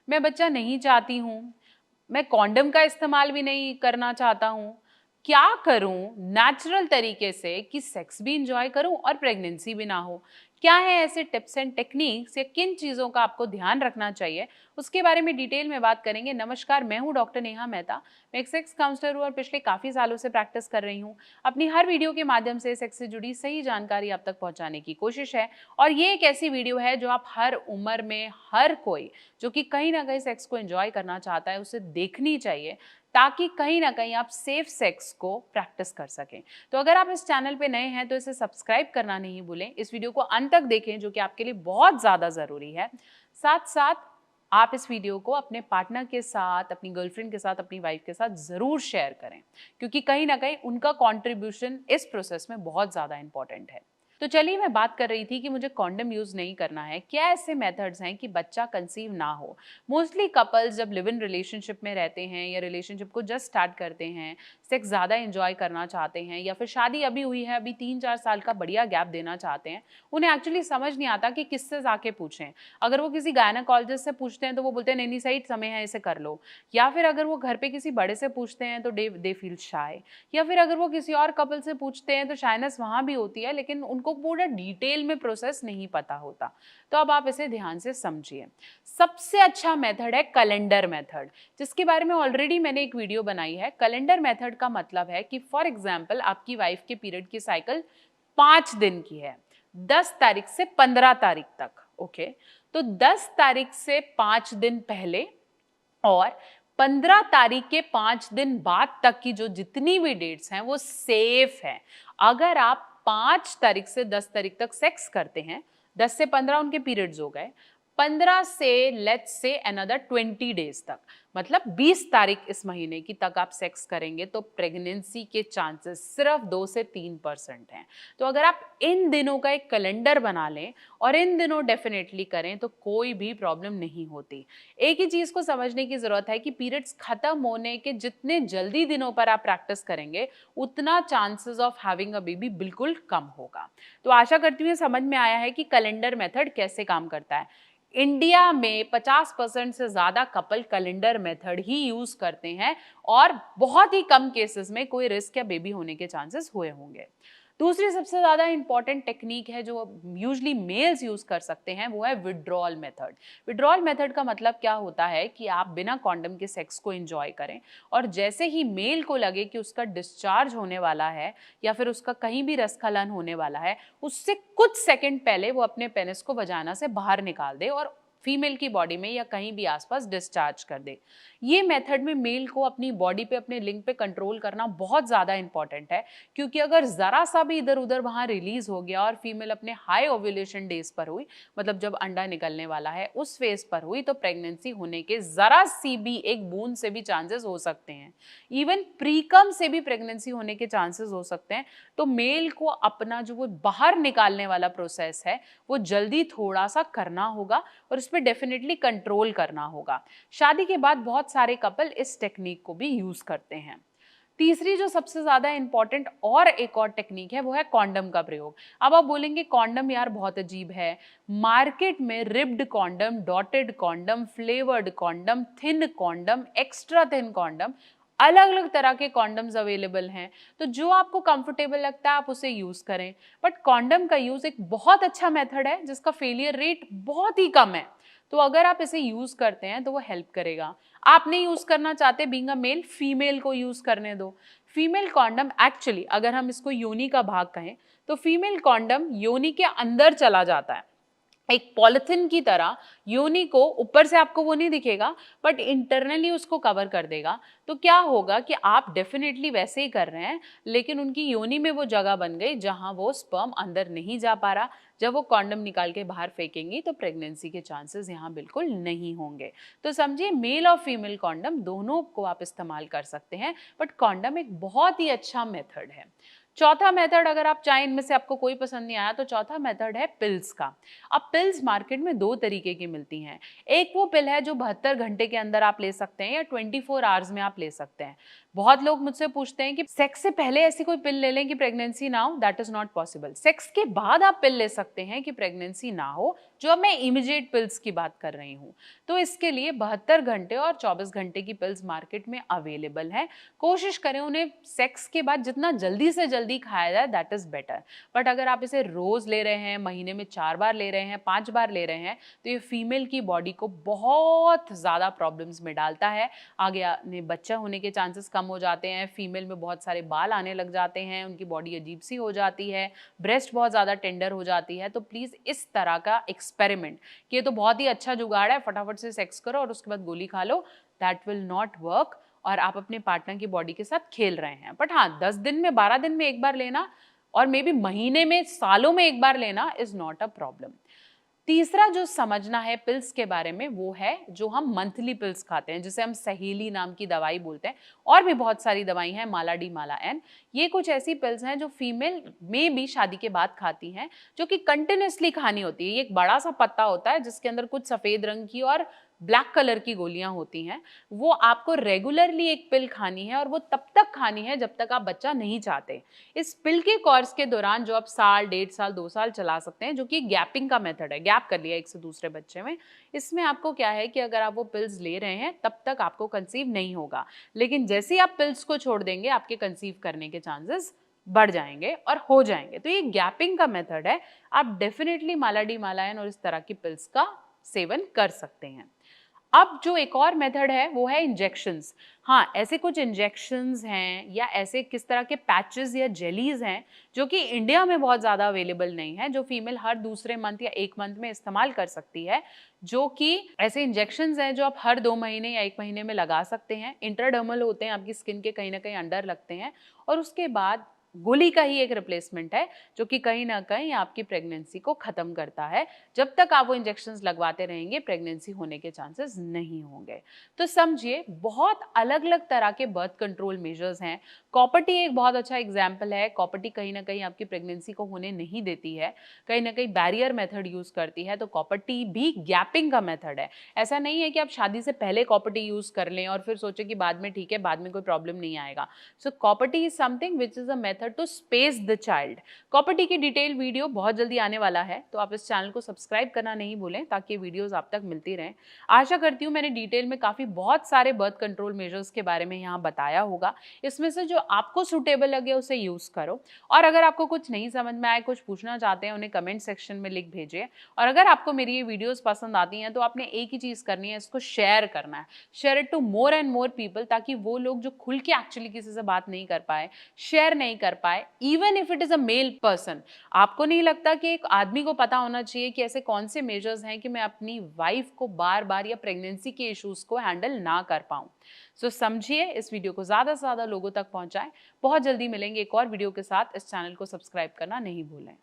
मैं बच्चा नहीं चाहती हूँ, मैं कॉन्डम का इस्तेमाल भी नहीं करना चाहता हूँ, क्या करूँ नेचुरल तरीके से कि सेक्स भी इंजॉय करूँ और प्रेगनेंसी भी ना हो? क्या है ऐसे टिप्स एंड टेक्निक्स या किन चीज़ों का आपको ध्यान रखना चाहिए, उसके बारे में डिटेल में बात करेंगे। नमस्कार, मैं हूँ डॉक्टर नेहा मेहता। मैं एक सेक्स काउंसलर हूँ और पिछले काफ़ी सालों से प्रैक्टिस कर रही हूँ। अपनी हर वीडियो के माध्यम से सेक्स से जुड़ी सही जानकारी आप तक पहुँचाने की कोशिश है। और ये एक ऐसी वीडियो है जो आप हर उम्र में हर कोई जो कि कहीं ना कहीं सेक्स को एंजॉय करना चाहता है उसे देखनी चाहिए, ताकि कहीं ना कहीं आप सेफ सेक्स को प्रैक्टिस कर सकें। तो अगर आप इस चैनल पे नए हैं तो इसे सब्सक्राइब करना नहीं भूलें, इस वीडियो को अंत तक देखें जो कि आपके लिए बहुत ज़्यादा ज़रूरी है। साथ साथ आप इस वीडियो को अपने पार्टनर के साथ, अपनी गर्लफ्रेंड के साथ, अपनी वाइफ के साथ ज़रूर शेयर करें, क्योंकि कहीं ना कहीं उनका कॉन्ट्रीब्यूशन इस प्रोसेस में बहुत ज़्यादा इंपॉर्टेंट है। तो चलिए, मैं बात कर रही थी कि मुझे कॉन्डम यूज़ नहीं करना है। क्या ऐसे मेथड्स हैं कि बच्चा कंसीव ना हो? मोस्टली कपल्स जब लिव इन रिलेशनशिप में रहते हैं या रिलेशनशिप को जस्ट स्टार्ट करते हैं, सेक्स ज़्यादा एंजॉय करना चाहते हैं, या फिर शादी अभी हुई है, अभी 3-4 साल का बढ़िया गैप देना चाहते हैं, उन्हें एक्चुअली समझ नहीं आता कि किससे जाके पूछें। अगर वो किसी गायनेकोलॉजिस्ट से पूछते हैं तो वो बोलते हैं नहीं नहीं, सही समय है, इसे कर लो। या फिर अगर वो घर पे किसी बड़े से पूछते हैं तो दे फील शाय। या फिर अगर वो किसी और कपल से पूछते हैं तो शायनेस वहाँ भी होती है, लेकिन उनको पूरा डिटेल में प्रोसेस नहीं पता होता। तो अब आप इसे ध्यान से समझिए। सबसे अच्छा मेथड है कैलेंडर मेथड, जिसके बारे में ऑलरेडी मैंने एक वीडियो बनाई है। कैलेंडर मेथड का मतलब है कि फॉर एग्जाम्पल आपकी वाइफ के पीरियड की साइकिल 5 दिन की है, 10 तारीख से 15 तारीख तक। ओके, तो 10 तारीख से 5 दिन पहले और 15 तारीख के 5 दिन बाद तक की जो जितनी भी डेट्स हैं वो सेफ है। अगर आप 5 तारीख से 10 तारीख तक सेक्स करते हैं, 10 से 15 उनके पीरियड्स हो गए, 15 से लेट्स से अनदर 20 डेज तक, मतलब 20 तारीख इस महीने की तक आप सेक्स करेंगे तो प्रेगनेंसी के चांसेस सिर्फ 2 से 3% हैं। तो अगर आप इन दिनों का एक कैलेंडर बना लें और इन दिनों डेफिनेटली करें तो कोई भी प्रॉब्लम नहीं होती। एक ही चीज को समझने की जरूरत है कि पीरियड्स खत्म होने के जितने जल्दी दिनों पर आप प्रैक्टिस करेंगे, उतना chances of having a baby बिल्कुल कम होगा। तो आशा करती हूँ समझ में आया है कि कैलेंडर मेथड कैसे काम करता है। इंडिया में 50% से ज्यादा कपल कैलेंडर मेथड ही यूज करते हैं और बहुत ही कम केसेस में कोई रिस्क या बेबी होने के चांसेस हुए होंगे। दूसरी सबसे ज्यादा इंपॉर्टेंट टेक्निक है जो यूजली मेल्स यूज कर सकते हैं, वो है विड्रॉल मेथड। विड्रॉल मेथड का मतलब क्या होता है कि आप बिना कॉन्डम के सेक्स को एंजॉय करें और जैसे ही मेल को लगे कि उसका डिस्चार्ज होने वाला है या फिर उसका कहीं भी रसखलन होने वाला है, उससे कुछ सेकंड पहले वो अपने पेनिस को वजाना से बाहर निकाल दे और फीमेल की बॉडी में या कहीं भी आसपास डिस्चार्ज कर दे। ये मेथड में मेल को अपनी बॉडी पे, अपने लिंग पे कंट्रोल करना बहुत ज्यादा इंपॉर्टेंट है, क्योंकि अगर जरा सा भी इधर उधर वहां रिलीज हो गया और फीमेल अपने हाई ओव्यूलेशन डेज पर हुई, मतलब जब अंडा निकलने वाला है उस फेज पर हुई, तो प्रेगनेंसी होने के जरा सी भी एक बूंद से भी चांसेस हो सकते हैं। इवन प्रीकम से भी प्रेगनेंसी होने के चांसेस हो सकते हैं। तो मेल को अपना जो वो बाहर निकालने वाला प्रोसेस है वो जल्दी थोड़ा सा करना होगा और इस पर डेफिनेटली कंट्रोल करना होगा। शादी के बाद बहुत सारे कपल इस टेक्निक को भी यूज करते हैं। तीसरी जो सबसे ज्यादा इंपॉर्टेंट और एक और टेक्निक है वो है कॉन्डम का प्रयोग। अब आप बोलेंगे कॉन्डम यार बहुत अजीब है। मार्केट में ribbed condom, dotted condom, flavoured condom, thin condom, extra thin condom, अलग अलग तरह के कॉन्डम्स अवेलेबल हैं। तो जो आपको कंफर्टेबल लगता है आप उसे यूज करें। बट कॉन्डम का यूज एक बहुत अच्छा मेथड है जिसका फेलियर रेट बहुत ही कम है। तो अगर आप इसे यूज करते हैं तो वो हेल्प करेगा। आप नहीं यूज करना चाहते बीइंग अ मेल, फीमेल को यूज करने दो। फीमेल कॉन्डम एक्चुअली, अगर हम इसको योनि का भाग कहें, तो फीमेल कॉन्डम योनि के अंदर चला जाता है एक पॉलिथिन की तरह। योनि को ऊपर से आपको वो नहीं दिखेगा, बट इंटरनली उसको कवर कर देगा। तो क्या होगा कि आप डेफिनेटली वैसे ही कर रहे हैं, लेकिन उनकी योनि में वो जगह बन गई जहां वो स्पर्म अंदर नहीं जा पा रहा। जब वो कॉन्डम निकाल के बाहर फेंकेंगी तो प्रेगनेंसी के चांसेस यहाँ बिल्कुल नहीं होंगे। तो समझिए, मेल और फीमेल कॉन्डम दोनों को आप इस्तेमाल कर सकते हैं, बट कॉन्डम एक बहुत ही अच्छा मेथड है। चौथा मेथड, अगर आप चाहें इनमें से आपको कोई पसंद नहीं आया, तो चौथा मेथड है पिल्स का। अब पिल्स मार्केट में दो तरीके की मिलती हैं। एक वो पिल है जो 72 घंटे के अंदर आप ले सकते हैं या 24 आवर्स में आप ले सकते हैं। बहुत लोग मुझसे पूछते हैं कि सेक्स से पहले ऐसी कोई पिल ले लें कि प्रेगनेंसी ना हो। That is not possible. Sex के बाद आप पिल ले सकते हैं कि प्रेगनेंसी ना हो, जो अब मैं इमीडिएट पिल्स की बात कर रही हूँ, तो इसके लिए 72 घंटे और 24 घंटे की पिल्स मार्केट में अवेलेबल हैं। कोशिश करें उन्हें सेक्स के बाद जितना जल्दी से जल्दी खाया जाए, दैट इज बेटर। बट अगर आप इसे रोज ले रहे हैं, महीने में 4 बार ले रहे हैं, 5 बार ले रहे हैं, तो ये फीमेल की बॉडी को बहुत ज़्यादा प्रॉब्लम्स में डालता है। आगे आने बच्चा होने के चांसेस कम हो जाते हैं, फीमेल में बहुत सारे बाल आने लग जाते हैं, उनकी बॉडी अजीब सी हो जाती है, ब्रेस्ट बहुत ज़्यादा टेंडर हो जाती है। तो प्लीज़ इस तरह का एक्सपेरिमेंट, कि ये तो बहुत ही अच्छा जुगाड़ है, फटाफट से सेक्स करो और उसके बाद गोली खा लो, दैट विल नॉट वर्क। और आप अपने पार्टनर की बॉडी के साथ खेल रहे हैं। बट हाँ, 10 दिन में, 12 दिन में एक बार लेना और मे बी महीने में, सालों में एक बार लेना इज नॉट अ प्रॉब्लम। तीसरा जो समझना है पिल्स के बारे में, वो है जो हम मंथली पिल्स खाते हैं, जिसे हम सहेली नाम की दवाई बोलते हैं। और भी बहुत सारी दवाई हैं, माला डी, माला एन। ये कुछ ऐसी पिल्स हैं जो फीमेल में भी शादी के बाद खाती हैं, जो कि कंटिन्यूसली खानी होती है। ये एक बड़ा सा पत्ता होता है जिसके अंदर कुछ सफेद रंग की और ब्लैक कलर की गोलियां होती हैं। वो आपको रेगुलरली एक पिल खानी है और वो तब तक खानी है जब तक आप बच्चा नहीं चाहते। इस पिल के कोर्स के दौरान जो आप साल, 1.5 साल, 2 साल चला सकते हैं, जो कि गैपिंग का मेथड है, गैप कर लिया एक से दूसरे बच्चे में। इसमें आपको क्या है कि अगर आप वो पिल्स ले रहे हैं तब तक आपको कंसीव नहीं होगा, लेकिन जैसे ही आप पिल्स को छोड़ देंगे आपके कंसीव करने के चांसेस बढ़ जाएंगे और हो जाएंगे। तो ये गैपिंग का मेथड है। आप डेफिनेटली माला डी, माला एन और इस तरह की पिल्स का सेवन कर सकते हैं। अब जो एक और मेथड है वो है इंजेक्शंस। हाँ, ऐसे कुछ इंजेक्शंस हैं या ऐसे किस तरह के पैचेस या जेलीज हैं जो कि इंडिया में बहुत ज़्यादा अवेलेबल नहीं है, जो फीमेल हर दूसरे मंथ या 1 मंथ में इस्तेमाल कर सकती है। जो कि ऐसे इंजेक्शंस हैं जो आप हर 2 महीने या 1 महीने में लगा सकते हैं। इंट्राडर्मल होते हैं, आपकी स्किन के कहीं ना कहीं अंडर लगते हैं, और उसके बाद गोली का ही एक रिप्लेसमेंट है जो कि कहीं ना कहीं आपकी प्रेगनेंसी को खत्म करता है। जब तक आप वो इंजेक्शंस लगवाते रहेंगे, प्रेगनेंसी होने के चांसेस नहीं होंगे। तो समझिए, बहुत अलग अलग तरह के बर्थ कंट्रोल मेजर्स हैं। कॉपर टी एक बहुत अच्छा एग्जाम्पल है। कॉपर टी कहीं ना कहीं आपकी प्रेगनेंसी को होने नहीं देती है, कहीं ना कहीं बैरियर मेथड यूज करती है। तो कॉपर टी भी गैपिंग का मेथड है। ऐसा नहीं है कि आप शादी से पहले कॉपर टी यूज कर लें और फिर सोचें कि बाद में ठीक है, बाद में कोई प्रॉब्लम नहीं आएगा। So copper T is something which is a method to space the child. Copper T की डिटेल वीडियो बहुत जल्दी आने वाला है, तो आप इस चैनल को सब्सक्राइब करना नहीं भूलें ताकि वीडियोस आप तक मिलती रहें। आशा करती हूँ मैंने डिटेल में काफ़ी बहुत सारे बर्थ कंट्रोल मेजर्स के बारे में यहाँ बताया होगा। इसमें से जो आपको सूटेबल लगे उसे यूज़ करो। और अगर आपको कुछ नहीं समझ में आए, कुछ पूछना चाहते हैं, उन्हें कमेंट सेक्शन में लिख भेजिए। और अगर आपको मेरी ये वीडियोज़ पसंद आती हैं तो आपने एक ही चीज़ करनी है, इसको शेयर करना है। Share it to more and more people, ताकि वो लोग जो खुल के एक्चुअली किसी से बात नहीं कर पाए, शेयर नहीं कर पाए, even if it is a male person. आपको नहीं लगता कि एक आदमी को पता होना चाहिए कि ऐसे कौन से मेजर्स हैं कि मैं अपनी वाइफ को बार बार या प्रेगनेंसी के इश्यूज को हैंडल ना कर पाऊं। सो समझिए, इस वीडियो को ज़्यादा से ज़्यादा लोगों तक पहुंचाएं। बहुत जल्दी मिलेंगे एक और वीडियो के साथ। इस चैनल को सब्सक्राइब करना नहीं भूलें।